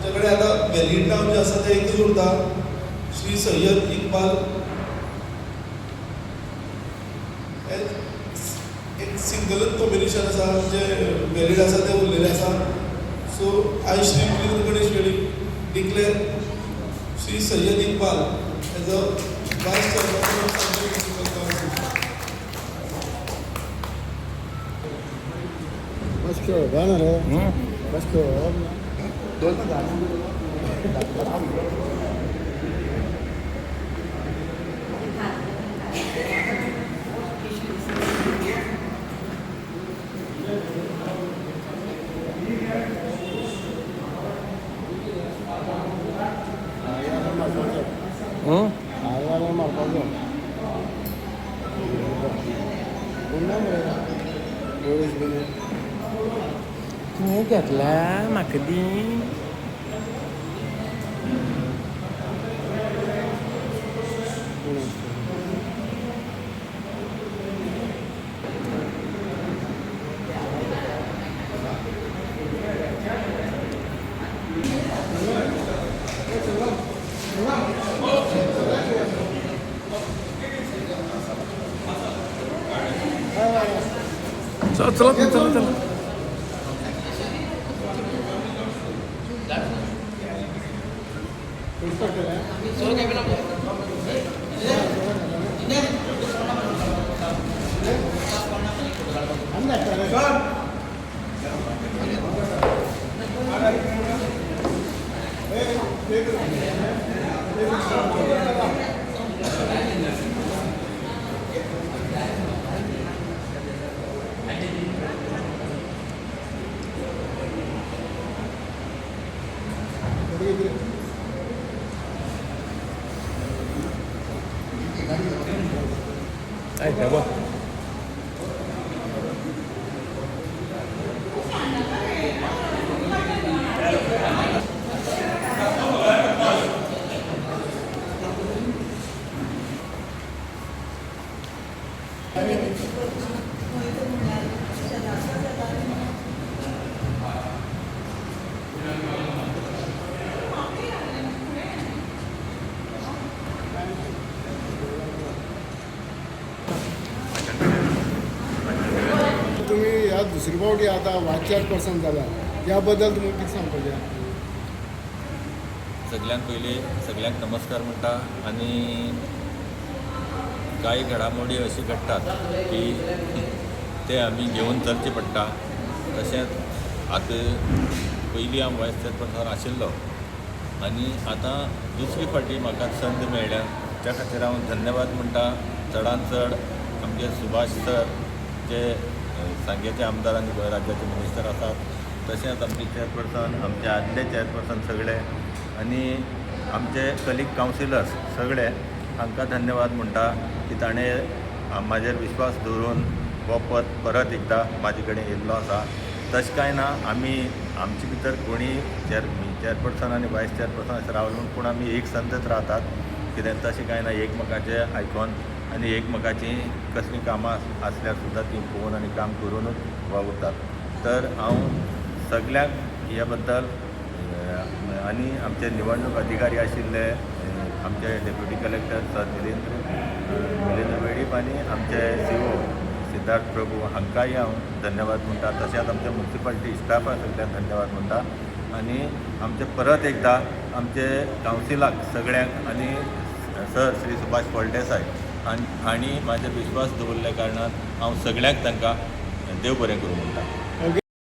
आमच्याकडे आता व्हॅलिड नाव जे आसा ते एकच उरता, श्री सय्यद इक्बाल. एक सिंगलच कॉम्बिनेशन आसा जे व्हॅलिड आसा ते उरलेले आसा. So I Shri Milind Ganesh Velip declare Shri Sayyad Iqbal as a vice chairman of Sangli municipal council. Başka bana ne? Başka ayağına markazı. Bundan mı ya? Böyle beni. Nie gadla, Magdi. चला. Ay, qué bueno. तुम्ही या दुसरी फावटी आता वायस चेअरपर्सन जाला याबद्दल तुम्ही किती सांगपाचे? सगळ्यांत पयलीं सगळ्यांक नमस्कार म्हणटा. आनी कांय घडामोडी अशी घडटात की ते आमी घेवन चलचे पडटा. तशेंच आतां पयलीं हांव वायस चेअरपर्सन आशिल्लो आनी आतां दुसरी फावटी म्हाका संद मेळ्ळ्या, त्या खातीर हांव धन्यवाद म्हणटा. चडांत चड आमचे सुभाष सर जे सांग्याचे आमदार आनी गोंय राज्याचे मिनिस्टर आसात, तशेंच आमचे चेअरपर्सन, आमचे आदले चेअरपर्सन सगळे आनी आमचे कलीग कावन्सिलर्स सगळे हांकां धन्यवाद म्हणटा की ताणें म्हाजेर विश्वास दवरून हो पद परत एकदां म्हाजे कडेन येयल्लो आसा. तशें कांय ना, आमी आमचे भितर कोणी चेअरपर्सन आनी वायस चेअरपर्सन अशें रावले पूण आमी एक संदत रावतात. कित्याक तशें कांय ना, एकमेकाचें आयकून आनी एकमेकाची कसलीं कामां आसल्यार सुद्दां ती पळोवन आनी काम करूनच वावुरतात. तर हांव सगळ्यांक ह्या बद्दल आनी आमचे निवडणूक अधिकारी आशिल्ले आमचे डेप्युटी कलेक्टर सर मिलिंद्र वेळीप आनी आमचे CO सिद्धार्थ प्रभू हांकांय हांव धन्यवाद म्हणटा. तशेंच आमच्या म्युनिसिपालिटी स्टाफाक सगळ्यांक धन्यवाद म्हणटा. आनी आमचे परत एकदां आमचे कावन्सिलाक सगळ्यांक आनी सर श्री सुभाष फळदेसाय हांणी म्हाजेर विश्वास दवरल्या कारणान हांव सगळ्यांक तांकां देव बरें करूं म्हणटा.